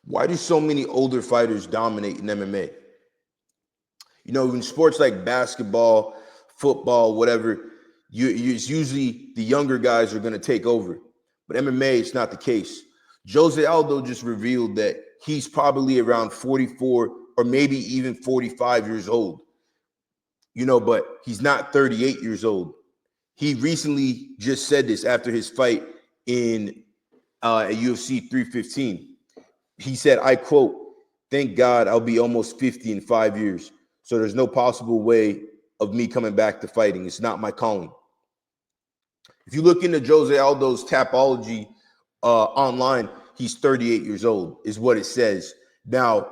Why do so many older fighters dominate in MMA? You know, in sports like basketball, football, whatever, it's usually the younger guys are going to take over. But MMA, it's not the case. Jose Aldo just revealed that he's probably around 44 or maybe even 45 years old, you know, but he's not 38 years old. He recently just said this after his fight in at UFC 315. He said, I quote, "Thank God I'll be almost 50 in 5 years. So there's no possible way of me coming back to fighting. It's not my calling." If you look into Jose Aldo's Tapology online, he's 38 years old, is what it says. Now,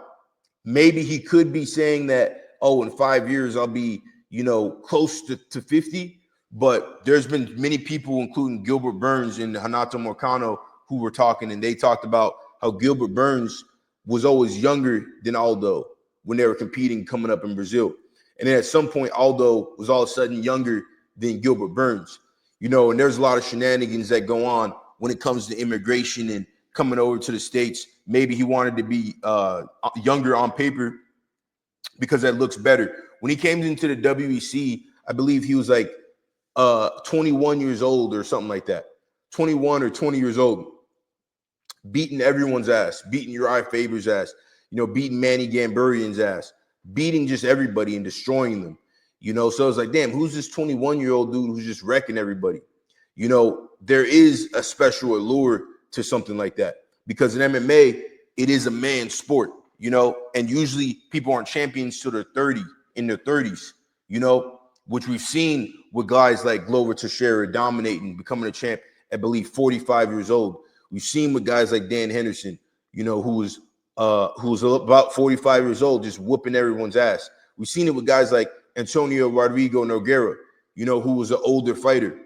maybe he could be saying that, oh, in 5 years, I'll be, you know, close to 50. But there's been many people, including Gilbert Burns and Renato Moicano, who were talking, and they talked about how Gilbert Burns was always younger than Aldo when they were competing coming up in Brazil. And then at some point, Aldo was all of a sudden younger than Gilbert Burns. You know, and there's a lot of shenanigans that go on when it comes to immigration and coming over to the States. Maybe he wanted to be younger on paper because that looks better. When he came into the WEC, I believe he was like 21 years old or something like that. 21 or 20 years old, beating everyone's ass, beating Uriah Faber's ass, you know, beating Manny Gamburian's ass, beating just everybody and destroying them. You know, so it's like, damn, who's this 21-year-old dude who's just wrecking everybody? You know, there is a special allure to something like that because in MMA, it is a man's sport, you know, and usually people aren't champions till they're 30, in their 30s, you know, which we've seen with guys like Glover Teixeira dominating, becoming a champ at, I believe, 45 years old. We've seen with guys like Dan Henderson, you know, who was about 45 years old, just whooping everyone's ass. We've seen it with guys like Antonio Rodrigo Nogueira, you know, who was an older fighter.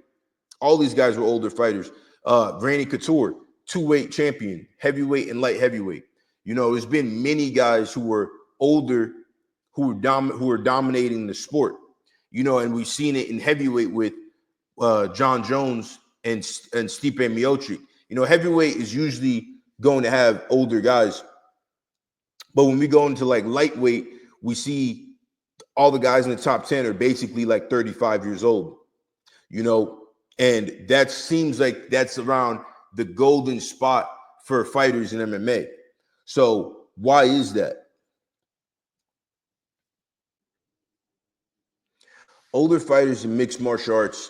All these guys were older fighters. Randy Couture, two-weight champion, heavyweight and light heavyweight. You know, there's been many guys who were older who were dominating the sport. You know, and we've seen it in heavyweight with John Jones and Stipe Miocic. You know, heavyweight is usually going to have older guys. But when we go into like lightweight, we see all the guys in the top 10 are basically like 35 years old, you know, and that seems like that's around the golden spot for fighters in MMA. So why is that? Older fighters in mixed martial arts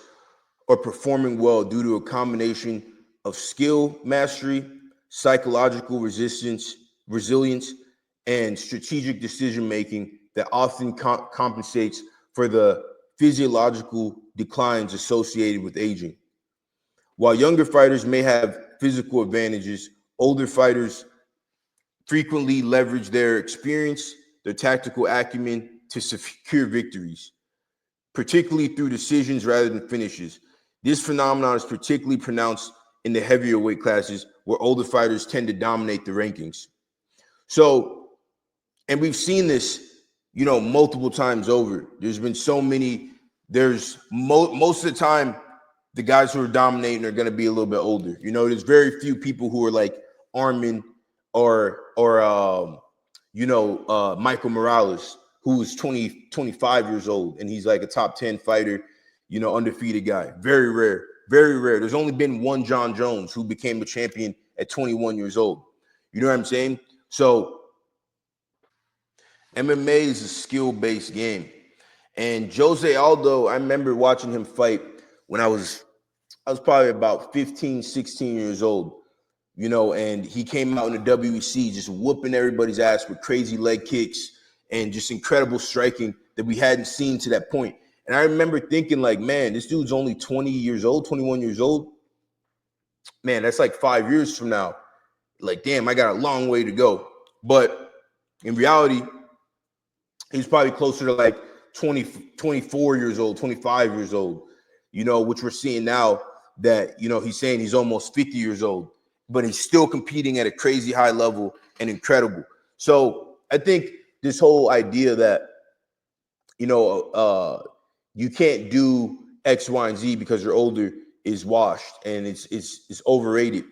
are performing well due to a combination of skill mastery, psychological resilience, and strategic decision making that often compensates for the physiological declines associated with aging. While younger fighters may have physical advantages, older fighters frequently leverage their experience, their tactical acumen to secure victories, particularly through decisions rather than finishes. This phenomenon is particularly pronounced in the heavier weight classes where older fighters tend to dominate the rankings. So, and we've seen this, you know, multiple times over. There's been so many, most of the time, the guys who are dominating are going to be a little bit older. You know, there's very few people who are like Armin or Michael Morales, who is 25 years old, and he's like a top 10 fighter, you know, undefeated guy. Very rare, very rare. There's only been one John Jones who became a champion at 21 years old. You know what I'm saying? So MMA is a skill-based game. And Jose Aldo, I remember watching him fight when I was probably about 15, 16 years old, you know, and he came out in the WEC just whooping everybody's ass with crazy leg kicks and just incredible striking that we hadn't seen to that point. And I remember thinking like, man, this dude's only 20 years old, 21 years old. Man, that's like 5 years from now. Like, damn, I got a long way to go. But in reality, he's probably closer to like 20, 24 years old, 25 years old, you know, which we're seeing now that, you know, he's saying he's almost 50 years old, but he's still competing at a crazy high level and incredible. So I think this whole idea that, you know, you can't do X, Y, and Z because you're older is washed and it's overrated.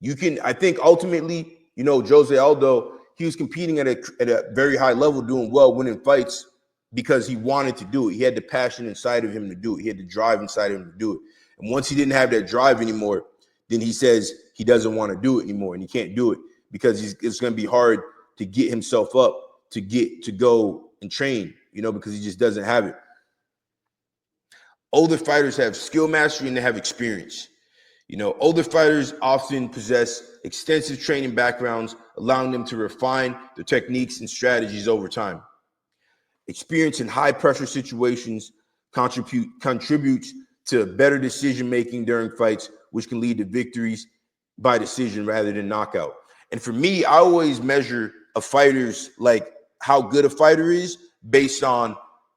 You can, I think ultimately You know, Jose Aldo, he was competing at a very high level, doing well, winning fights because he wanted to do it. He had the passion inside of him to do it. He had the drive inside of him to do it. And once he didn't have that drive anymore, then he says he doesn't want to do it anymore, and he can't do it because it's going to be hard to get himself up to go and train, you know, because he just doesn't have it. Older fighters have skill mastery and they have experience. You know, older fighters often possess extensive training backgrounds, allowing them to refine their techniques and strategies over time. Experience in high pressure situations contributes to better decision making during fights, which can lead to victories by decision rather than knockout. And for me, I always measure a fighter's, like, how good a fighter is based on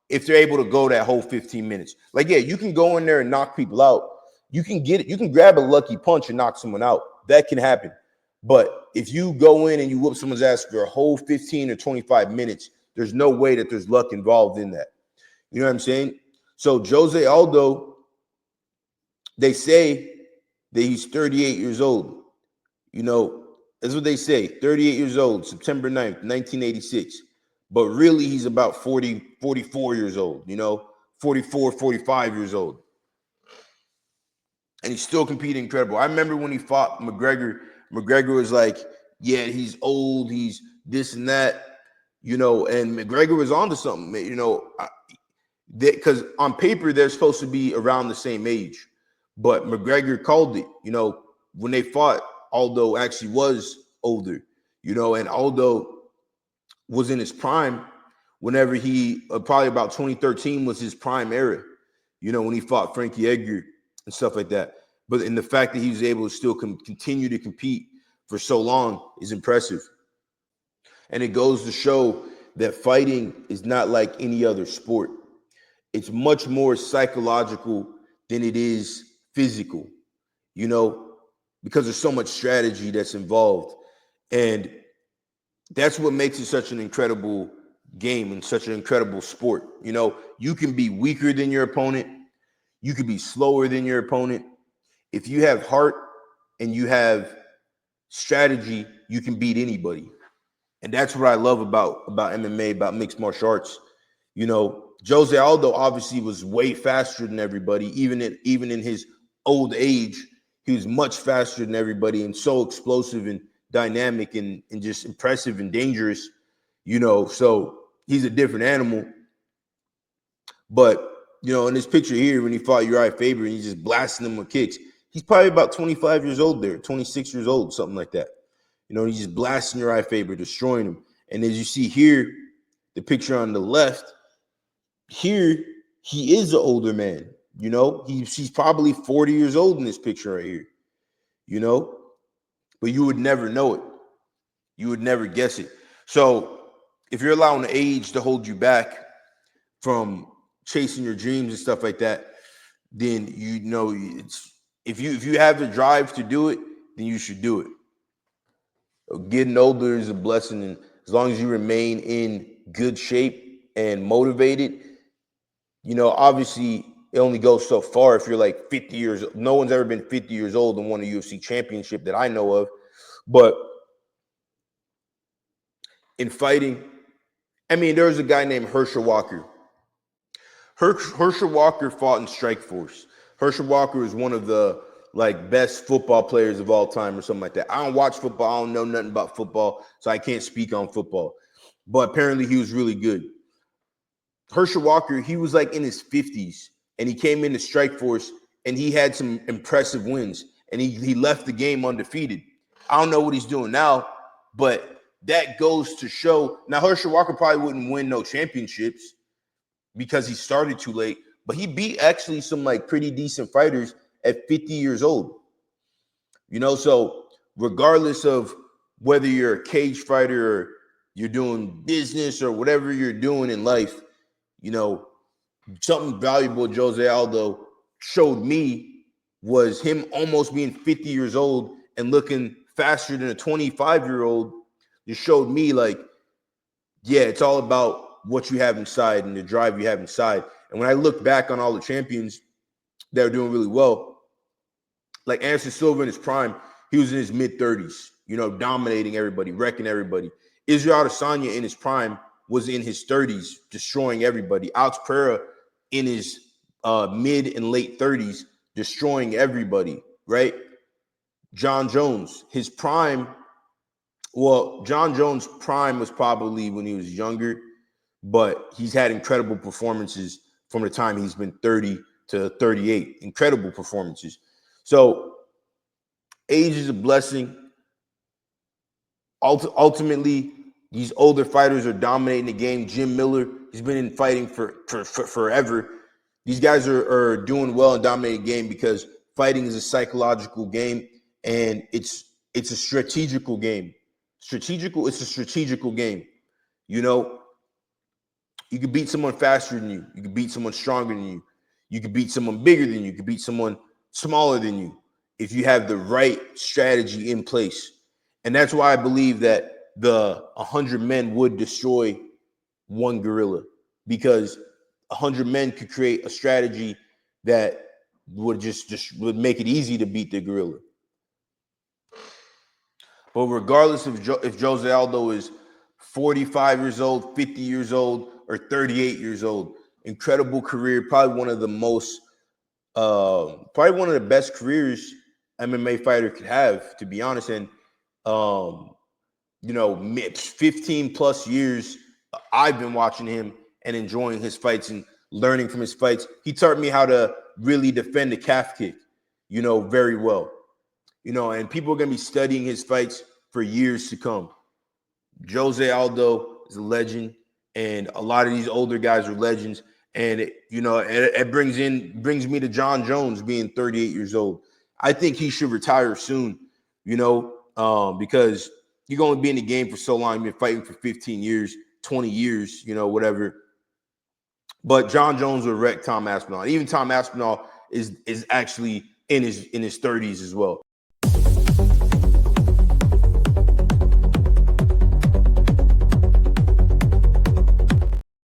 if they're able to go that whole 15 minutes. Like, yeah, you can go in there and knock people out. You can get it. You can grab a lucky punch and knock someone out. That can happen. But if you go in and you whoop someone's ass for a whole 15 or 25 minutes, there's no way that there's luck involved in that. You know what I'm saying? So Jose Aldo, they say that he's 38 years old. You know, that's what they say. 38 years old, September 9th, 1986. But really, he's about 40, 44 years old, you know, 44, 45 years old. And he's still competing incredible. I remember when he fought McGregor, McGregor was like, yeah, he's old, he's this and that, you know, and McGregor was onto something, you know, because on paper, they're supposed to be around the same age. But McGregor called it, you know, when they fought, Aldo actually was older, you know, and Aldo was in his prime whenever he, probably about 2013 was his prime era, you know, when he fought Frankie Edgar and stuff like that. But in the fact that he was able to still continue to compete for so long is impressive. And it goes to show that fighting is not like any other sport. It's much more psychological than it is physical, you know, because there's so much strategy that's involved. And that's what makes it such an incredible game and such an incredible sport. You know, you can be weaker than your opponent. You can be slower than your opponent. If you have heart and you have strategy, you can beat anybody. And that's what I love about MMA, about mixed martial arts. You know, Jose Aldo obviously was way faster than everybody, even in his old age. He was much faster than everybody and so explosive and dynamic and just impressive and dangerous, you know. So he's a different animal. But, you know, in this picture here, when he fought Uriah Faber and he's just blasting him with kicks, he's probably about 25 years old there, 26 years old, something like that. You know, he's just blasting Uriah Faber, destroying him. And as you see here, the picture on the left, here, he is an older man. You know, he's probably 40 years old in this picture right here, you know, but you would never know it. You would never guess it. So if you're allowing age to hold you back from chasing your dreams and stuff like that, then you know it's if you have the drive to do it, then you should do it. Getting older is a blessing, and as long as you remain in good shape and motivated, you know, obviously it only goes so far if you're like 50 years old. No one's ever been 50 years old and won a UFC championship that I know of. But in fighting, I mean, there was a guy named Herschel Walker. Herschel Walker fought in Strikeforce. Herschel Walker is one of the like best football players of all time or something like that. I don't watch football. I don't know nothing about football, so I can't speak on football. But apparently he was really good. Herschel Walker, he was like in his 50s, and he came into Strikeforce, and he had some impressive wins, and he left the game undefeated. I don't know what he's doing now, but that goes to show. Now, Herschel Walker probably wouldn't win no championships because he started too late, but he beat actually some like pretty decent fighters at 50 years old. You know, so regardless of whether you're a cage fighter or you're doing business or whatever you're doing in life, you know, something valuable Jose Aldo showed me was him almost being 50 years old and looking faster than a 25-year-old. It showed me like, yeah, it's all about what you have inside and the drive you have inside. And when I look back on all the champions that are doing really well, like Anderson Silva in his prime, he was in his mid-30s, dominating everybody, wrecking everybody. Israel Adesanya in his prime was in his 30s, destroying everybody. Alex Pereira in his mid and late 30s, destroying everybody, right? John Jones, his prime, well, John Jones' prime was probably when he was younger, but he's had incredible performances from the time he's been 30 to 38. Incredible performances. So age is a blessing. Ultimately, these older fighters are dominating the game. Jim Miller, he's been in fighting for forever. These guys are doing well and dominating the game because fighting is a psychological game, and it's a strategical game. It's a strategical game. You can beat someone faster than you. You can beat someone stronger than you. You can beat someone bigger than you. You can beat someone smaller than you if you have the right strategy in place. And that's why I believe that the 100 men would destroy one gorilla, because 100 men could create a strategy that would just would make it easy to beat the gorilla. But regardless of if Jose Aldo is 45 years old, 50 years old, or 38 years old, incredible career, probably one of the best careers MMA fighter could have, to be honest. And 15 plus years I've been watching him and enjoying his fights and learning from his fights. He taught me how to really defend the calf kick, very well. And people are going to be studying his fights for years to come. Jose Aldo is a legend, and a lot of these older guys are legends. And it brings me to John Jones being 38 years old. I think he should retire soon, because you're going to be in the game for so long. You've been fighting for 15 years, 20 years, whatever. But John Jones will wreck Tom Aspinall. Even Tom Aspinall is actually in his 30s as well.